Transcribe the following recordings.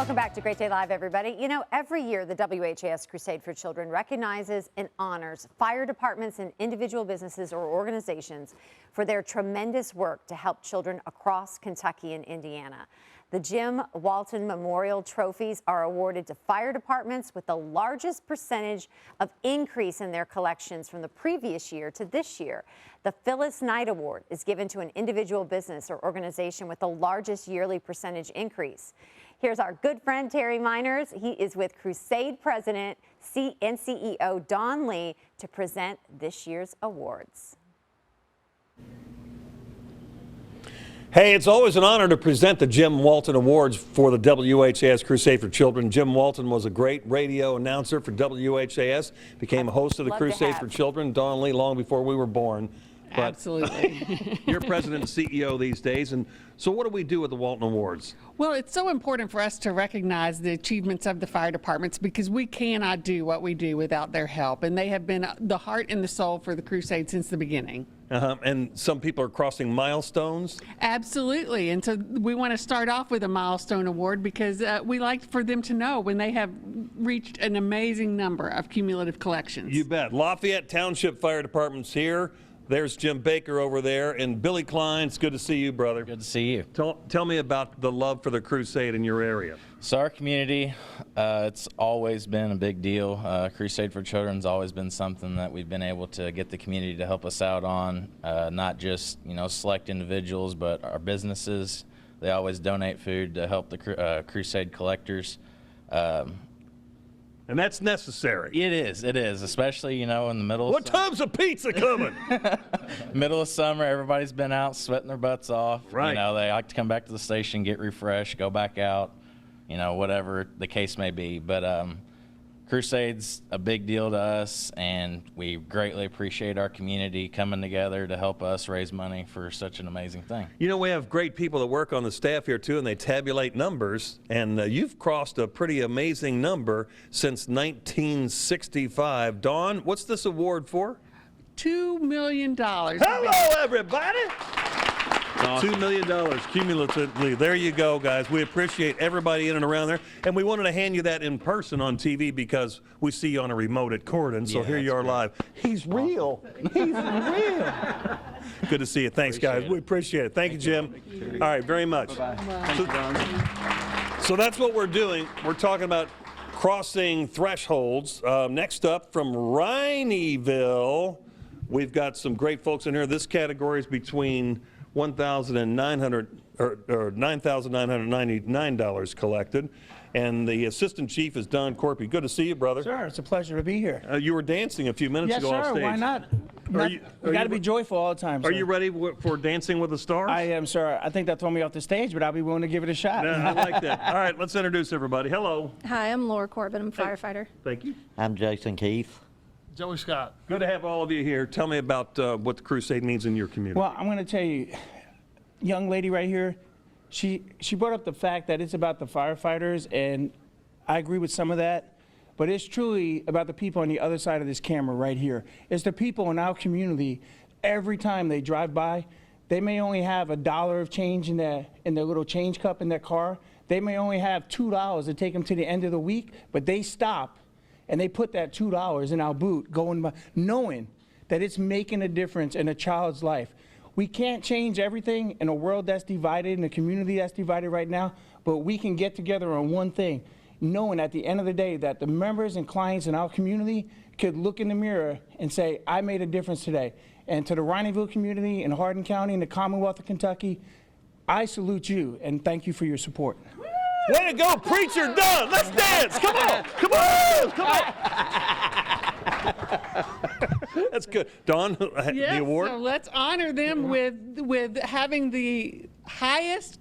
Welcome back to Great Day Live, everybody. You know, every year the WHAS Crusade for Children recognizes and honors fire departments and individual businesses or organizations for their tremendous work to help children across Kentucky and Indiana. The Walton Memorial Trophies are awarded to fire departments with the largest percentage of increase in their collections from the previous year to this year. The Phyllis Knight Award is given to an individual business or organization with the largest yearly percentage increase. Here's our good friend Terry Miners. He is with Crusade President and CEO Don Lee to present this year's awards. Hey, it's always an honor to present the Jim Walton Awards for the WHAS Crusade for Children. Jim Walton was a great radio announcer for WHAS, became a host of the Crusade for Children. Don Lee, long before we were born. But absolutely. You're president and CEO these days, and so what do we do with the Walton Awards? Well, it's so important for us to recognize the achievements of the fire departments because we cannot do what we do without their help, and they have been the heart and the soul for the Crusade since the beginning. And some people are crossing milestones? Absolutely, and so we want to start off with a milestone award because we like for them to know when they have reached an amazing number of cumulative collections. You bet. Lafayette Township Fire Department's here. There's Jim Baker over there, and Billy Klein. It's good to see you, brother. Good to see you. Tell me about the love for the Crusade in your area. So our community, it's always been a big deal. Crusade for Children's always been something that we've been able to get the community to help us out on, not just select individuals, but our businesses. They always donate food to help the Crusade collectors. And that's necessary. It is, especially, in the middle of What time's the pizza coming? middle of summer, everybody's been out sweating their butts off. Right. They like to come back to the station, get refreshed, go back out, whatever the case may be. But Crusade's a big deal to us, and we greatly appreciate our community coming together to help us raise money for such an amazing thing. We have great people that work on the staff here too, and they tabulate numbers, and you've crossed a pretty amazing number since 1965. Dawn, what's this award for? $2 million. Hello, everybody! $2 million cumulatively. There you go, guys. We appreciate everybody in and around there. And we wanted to hand you that in person on TV because we see you on a remote at Corden. So here you are live. He's real. He's real. Good to see you. Thanks, guys. We appreciate it. Thank you, Jim. All right, very much. So that's what we're doing. We're talking about crossing thresholds. Next up from Rineyville, we've got some great folks in here. This category is between $9,999 collected, and the assistant chief is Don Corpy. Good to see you, brother. Sir, it's a pleasure to be here. You were dancing a few minutes ago on stage. Yes, sir. Why not? You got to be joyful all the time, sir. Are you ready for Dancing with the Stars? I am, sir. I think that throw me off the stage, but I'll be willing to give it a shot. I like that. All right, let's introduce everybody. Hello. Hi, I'm Laura Corbin. I'm a firefighter. Thank you. I'm Jason Keith. Joey Scott. Good to have all of you here. Tell me about what the Crusade means in your community. Well, I'm going to tell you, young lady right here, she brought up the fact that it's about the firefighters, and I agree with some of that, but it's truly about the people on the other side of this camera right here. It's the people in our community. Every time they drive by, they may only have $1 of change in their little change cup in their car. They may only have $2 to take them to the end of the week, but they stop and they put that $2 in our boot, going by, knowing that it's making a difference in a child's life. We can't change everything in a world that's divided, in a community that's divided right now, but we can get together on one thing, knowing at the end of the day that the members and clients in our community could look in the mirror and say, I made a difference today. And to the Rineyville community in Hardin County and the Commonwealth of Kentucky, I salute you and thank you for your support. Way to go, preacher, Don. Let's dance. Come on. Come on. Come on. That's good. Dawn, the award? So let's honor them with having the highest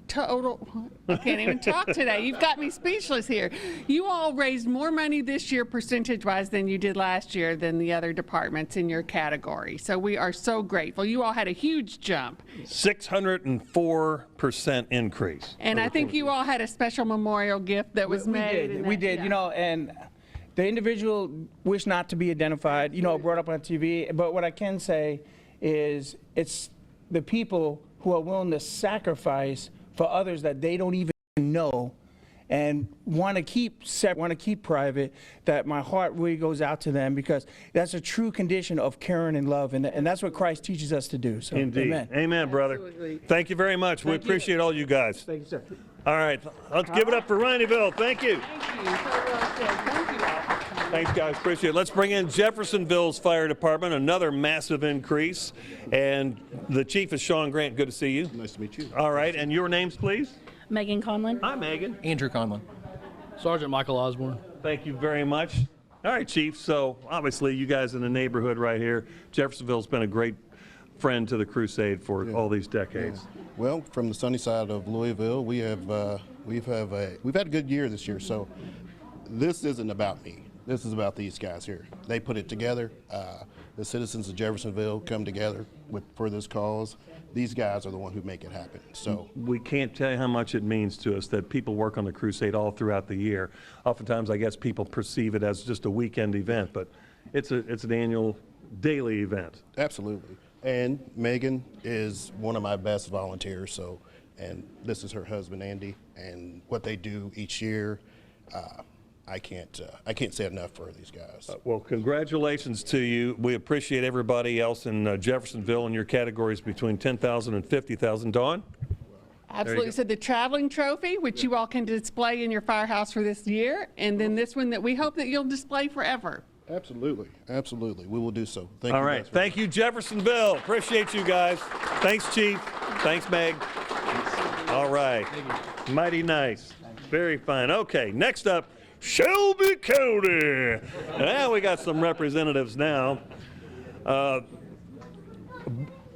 total. I can't even talk today. You've got me speechless here. You all raised more money this year percentage-wise than you did last year than the other departments in your category. So we are so grateful. You all had a huge jump. 604% increase. And I think you all had a special memorial gift that was made. We did, and the individual wished not to be identified, brought up on TV, but what I can say is it's the people who are willing to sacrifice for others that they don't even know and want to keep private, that my heart really goes out to them, because that's a true condition of caring and love, and that's what Christ teaches us to do. So, Indeed. amen. Amen, brother. Absolutely. Thank you very much. We appreciate all you guys. Thank you, sir. All right, let's give it up for Rineyville. Thank you. Thank you. So well said. Thank you all. Thanks, guys. Appreciate it. Let's bring in Jeffersonville's fire department, another massive increase. And the chief is Sean Grant. Good to see you. Nice to meet you. All right, and your names, please? Megan Conlon. Hi, Megan. Andrew Conlon. Sergeant Michael Osborne. Thank you very much. All right, Chief. So obviously you guys in the neighborhood right here, Jeffersonville's been a great friend to the Crusade for all these decades. Well, from the sunny side of Louisville, we've had a good year this year. So this isn't about me. This is about these guys here. They put it together. The citizens of Jeffersonville come together for this cause. These guys are the one who make it happen. So We can't tell you how much it means to us that people work on the Crusade all throughout the year. Oftentimes, I guess people perceive it as just a weekend event, but it's an annual, daily event. absolutely. And Megan is one of my best volunteers. So, and this is her husband Andy, and what they do each year. I can't say enough for these guys. Well, congratulations to you. We appreciate everybody else in Jeffersonville in your categories between 10,000 and 50,000. Dawn? Absolutely. So the traveling trophy, which you all can display in your firehouse for this year, and then this one that we hope that you'll display forever. Absolutely, absolutely. We will do so. Thank All you. right. guys. Thank you, Jeffersonville. Appreciate you guys. Thanks, Chief. Thanks, Meg. All right. Mighty nice. Very fine. Okay, next up, Shelby County. Now we got some representatives now.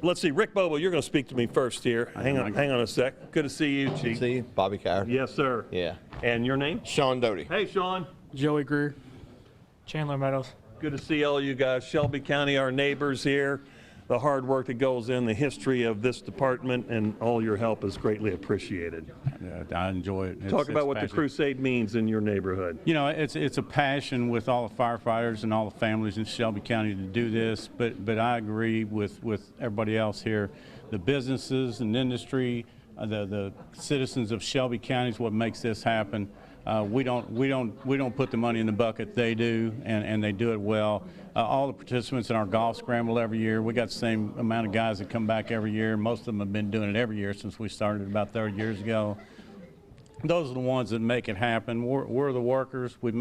Let's see, Rick Bobo, you're going to speak to me first here. Hang on a sec. Good to see you, Chief. See, Bobby Coward. Yes, sir. Yeah. And your name? Sean Doty. Hey, Sean. Joey Greer. Chandler Meadows. Good to see all you guys. Shelby County, our neighbors here. The hard work that goes in, the history of this department, and all your help is greatly appreciated. I enjoy it. Talk about what the passionate. Crusade means in your neighborhood. You know, it's a passion with all the firefighters and all the families in Shelby County to do this, but I agree with everybody else here. The businesses and industry, the citizens of Shelby County is what makes this happen. We don't put the money in the bucket. They do, and they do it well. All the participants in our golf scramble every year, we got the same amount of guys that come back every year. Most of them have been doing it every year since we started about 30 years ago. Those are the ones that make it happen. We're the workers. We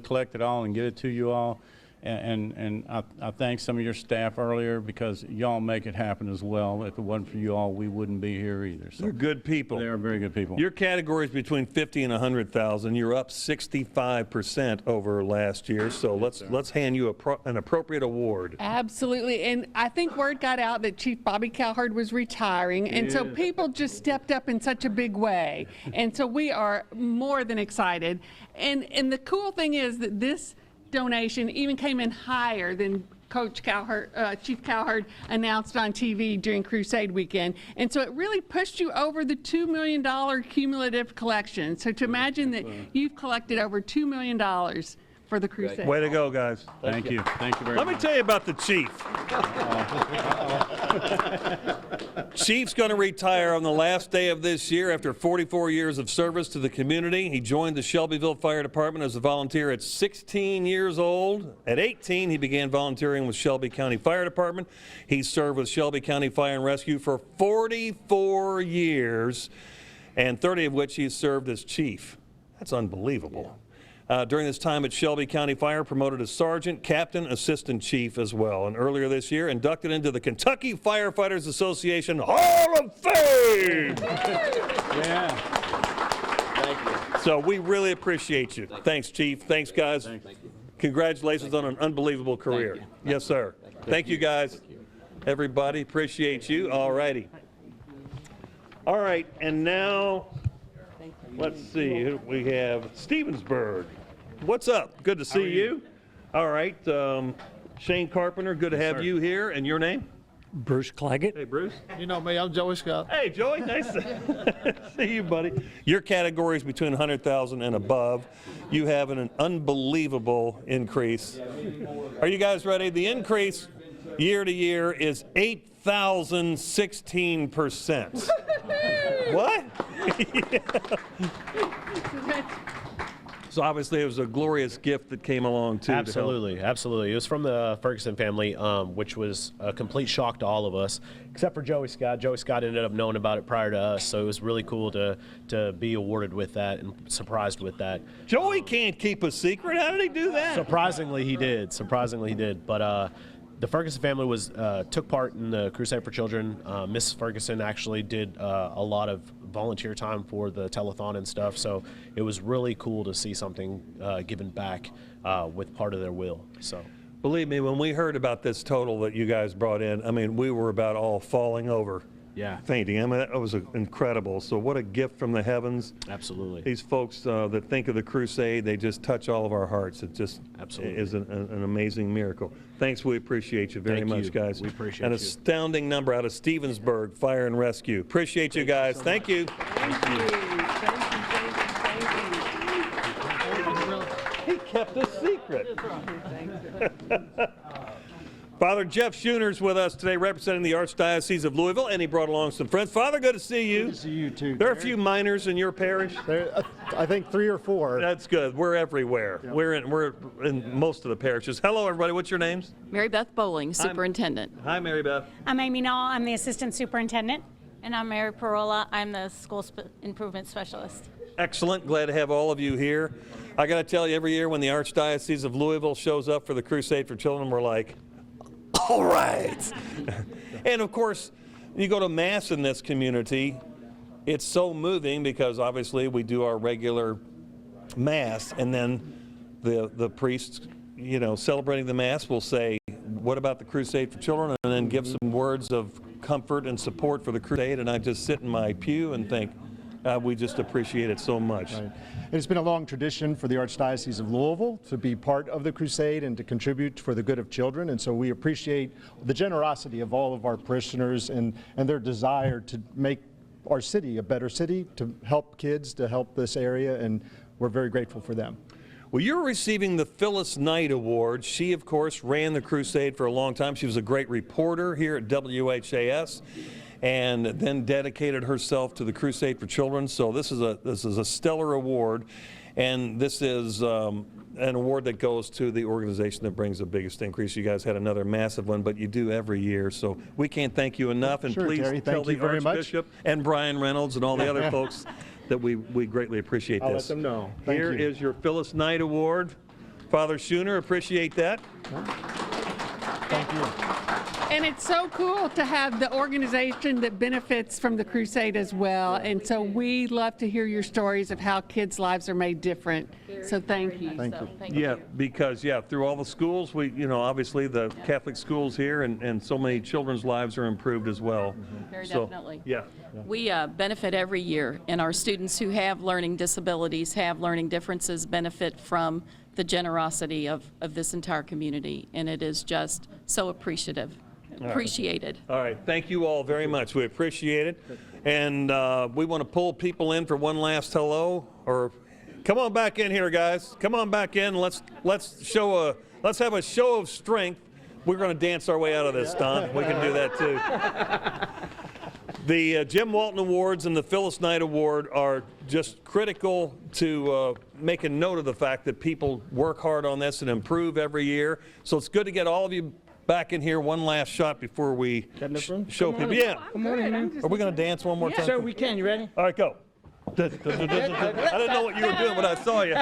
collect it all and get it to you all. And I thank some of your staff earlier, because y'all make it happen as well. If it wasn't for you all, we wouldn't be here either. So They're good people. they are very good people. Your category is between 50 and 100,000. You're up 65% over last year. So let's hand you an appropriate award. Absolutely. And I think word got out that Chief Bobby Cowherd was retiring. And so people just stepped up in such a big way. And so we are more than excited. And the cool thing is that this donation even came in higher than Coach Cowherd, Chief Cowherd announced on TV during Crusade weekend. And so it really pushed you over the $2 million cumulative collection. So to imagine that you've collected over $2 million for the Crusade. Way to go, guys. Thank you. Thank you very Let much. me tell you about the chief. Chief's going to retire on the last day of this year after 44 years of service to the community. He joined the Shelbyville Fire Department as a volunteer at 16 years old. At 18, he began volunteering with Shelby County Fire Department. He served with Shelby County Fire and Rescue for 44 years, and 30 of which he served as chief. That's unbelievable. During this time at Shelby County Fire, promoted as sergeant, captain, assistant chief as well. And earlier this year, inducted into the Kentucky Firefighters Association Hall of Fame. Yeah. Thank you. So we really appreciate you. Thanks, Chief. Thanks, guys. Thank you. Congratulations on an unbelievable career. Yes, sir. Thank you, guys. Everybody, appreciate you. All righty. All right, and now, let's see, who we have Stephensburg. What's up? Good to see you. All right, Shane Carpenter, good to have you here. And your name? Bruce Claggett. Hey, Bruce. You know me, I'm Joey Scott. Hey, Joey, nice to see you, buddy. Your category is between 100,000 and above. You have an unbelievable increase. Are you guys ready? The increase year to year is 8,016%. What? So obviously it was a glorious gift that came along too. Absolutely, absolutely. It was from the Ferguson family, which was a complete shock to all of us, except for Joey Scott. Joey Scott ended up knowing about it prior to us, so it was really cool to be awarded with that and surprised with that. Joey can't keep a secret. How did he do that? Surprisingly, he did. Surprisingly, he did. But the Ferguson family took part in the Crusade for Children. Miss Ferguson actually did a lot of volunteer time for the telethon and stuff, so it was really cool to see something given back with part of their will. So, believe me, when we heard about this total that you guys brought in, I mean, we were about all falling over. Yeah. Fainting. I mean, that was incredible. So what a gift from the heavens. Absolutely. These folks that think of the crusade, they just touch all of our hearts. It just Absolutely. is an amazing miracle. Thanks. We appreciate you very much, guys. We appreciate An you. astounding number out of Stephensburg Fire and Rescue. Appreciate you guys. Thank you. He kept a secret. Father Jeff Schooner's with us today, representing the Archdiocese of Louisville, and he brought along some friends. Father, good to see you. Good to see you too. There are a few minors in your parish. I think 3 or 4. That's good. We're everywhere. Yeah. We're in most of the parishes. Hello, everybody. What's your names? Mary Beth Bowling, superintendent. Hi, Mary Beth. I'm Amy Nall. I'm the assistant superintendent. And I'm Mary Parola. I'm the school improvement specialist. Excellent. Glad to have all of you here. I got to tell you, every year when the Archdiocese of Louisville shows up for the Crusade for Children, we're like, all right. And of course, you go to Mass in this community, it's so moving because obviously we do our regular Mass, and then the priest, you know, celebrating the Mass will say, what about the Crusade for Children? And then give some words of comfort and support for the crusade. And I just sit in my pew and think, we just appreciate it so much. Right. It's been a long tradition for the Archdiocese of Louisville to be part of the crusade and to contribute for the good of children, and so we appreciate the generosity of all of our parishioners and their desire to make our city a better city, to help kids, to help this area, and we're very grateful for them. Well, you're receiving the Phyllis Knight Award. She, of course, ran the crusade for a long time. She was a great reporter here at WHAS, and then dedicated herself to the Crusade for Children. So this is a stellar award, and this is an award that goes to the organization that brings the biggest increase. You guys had another massive one, but you do every year, so we can't thank you enough. And sure, please Terry, tell the Archbishop and Brian Reynolds and all the other folks that we greatly appreciate this. I'll let them know. Thank Here you. is your Phyllis Knight Award. Father Schooner, appreciate that. Thank you. And it's so cool to have the organization that benefits from the crusade as well. And so we love to hear your stories of how kids' lives are made different. So thank you. Thank you. Yeah, because through all the schools, we, obviously the Catholic schools here, and so many children's lives are improved as well. Very So, definitely. Yeah. We benefit every year, and our students who have learning disabilities, have learning differences, benefit from the generosity of this entire community, and it is just so appreciated. All right, thank you all very much. We appreciate it, and we want to pull people in for one last hello. Or come on back in here, guys. Come on back in. Let's have a show of strength. We're going to dance our way out of this, Don. We can do that too. The Jim Walton Awards and the Phyllis Knight Award are just critical to make a note of the fact that people work hard on this and improve every year. So it's good to get all of you back in here one last shot before we show people. Yeah. Come on in, man. Are we going to dance one more time? Sir, we can. You ready? All right, go. I didn't know what you were doing, but I saw you.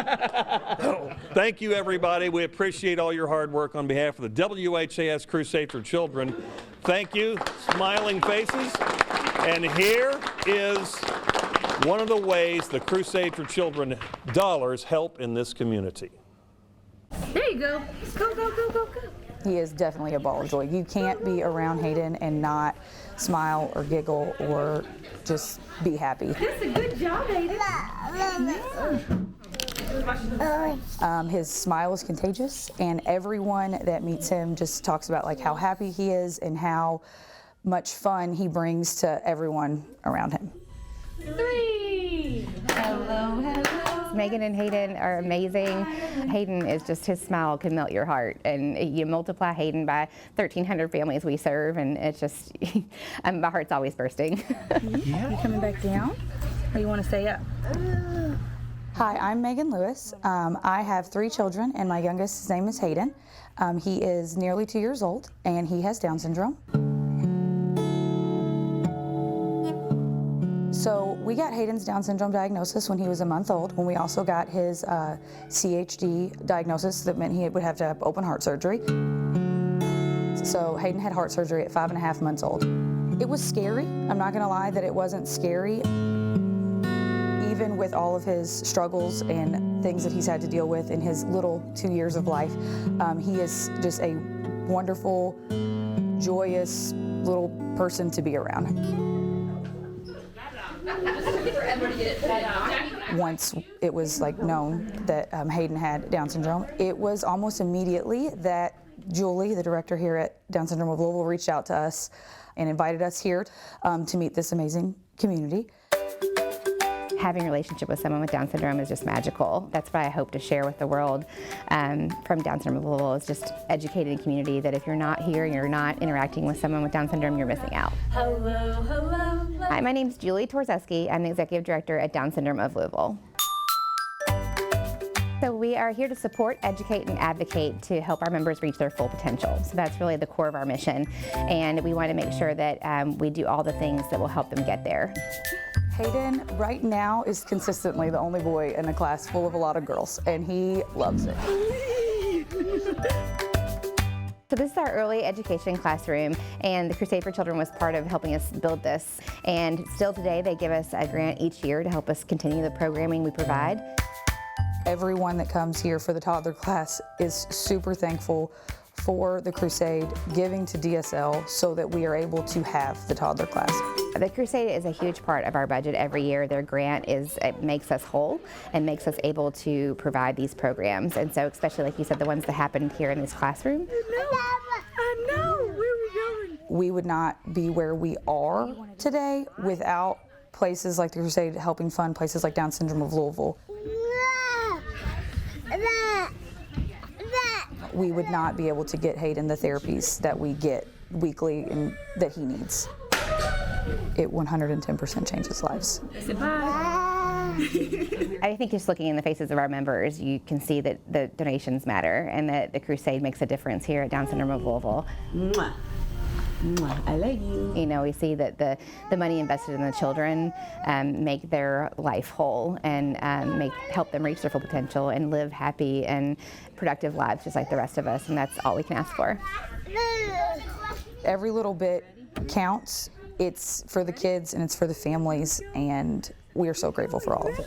Thank you, everybody. We appreciate all your hard work on behalf of the WHAS Crusade for Children. Thank you. Smiling faces. And here is one of the ways the Crusade for Children dollars help in this community. There you go. Go, go, go, go, go. He is definitely a ball of joy. You can't be around Hayden and not smile or giggle or just be happy. That's a good job, Hayden. His smile is contagious, and everyone that meets him just talks about like how happy he is and how much fun he brings to everyone around him. 3. Hello, hello. Megan and Hayden are amazing. Hayden is just, his smile can melt your heart, and you multiply Hayden by 1,300 families we serve, and it's just, my heart's always bursting. You coming back down, or you want to stay up? Hi, I'm Megan Lewis. I have 3 children, and my youngest, his name is Hayden. He is nearly 2 years old, and he has Down syndrome. So we got Hayden's Down syndrome diagnosis when he was a month old, when we also got his CHD diagnosis that meant he would have to have open heart surgery. So Hayden had heart surgery at 5.5 months old. It was scary. I'm not gonna lie that it wasn't scary. Even with all of his struggles and things that he's had to deal with in his little 2 years of life, he is just a wonderful, joyous little person to be around. Once it was known that Hayden had Down syndrome, it was almost immediately that Julie, the director here at Down Syndrome of Louisville, reached out to us and invited us here to meet this amazing community. Having a relationship with someone with Down syndrome is just magical. That's what I hope to share with the world from Down syndrome of Louisville, is just educating the community that if you're not here and you're not interacting with someone with Down syndrome, you're missing out. Hello, hello. Hi, my name's Julie Torzeski. I'm the executive director at Down syndrome of Louisville. So we are here to support, educate, and advocate to help our members reach their full potential. So that's really the core of our mission, and we want to make sure that we do all the things that will help them get there. Hayden right now is consistently the only boy in a class full of a lot of girls, and he loves it. So this is our early education classroom, and the Crusade for Children was part of helping us build this. And still today, they give us a grant each year to help us continue the programming we provide. Everyone that comes here for the toddler class is super thankful for the Crusade giving to DSL so that we are able to have the toddler class. The Crusade is a huge part of our budget every year. Their grant it makes us whole and makes us able to provide these programs. And so especially like you said, the ones that happened here in this classroom. I know, where are we going? We would not be where we are today without places like the Crusade helping fund places like Down Syndrome of Louisville. We would not be able to get Hayden the therapies that we get weekly and that he needs. It 110% changes lives. I think just looking in the faces of our members, you can see that the donations matter and that the Crusade makes a difference here at Down Syndrome of Louisville. Mwah. Mwah. I love you. You know, we see that the money invested in the children make their life whole and help them reach their full potential and live happy and productive lives just like the rest of us, and that's all we can ask for. Every little bit counts. It's for the kids and it's for the families, and we are so grateful for all of it.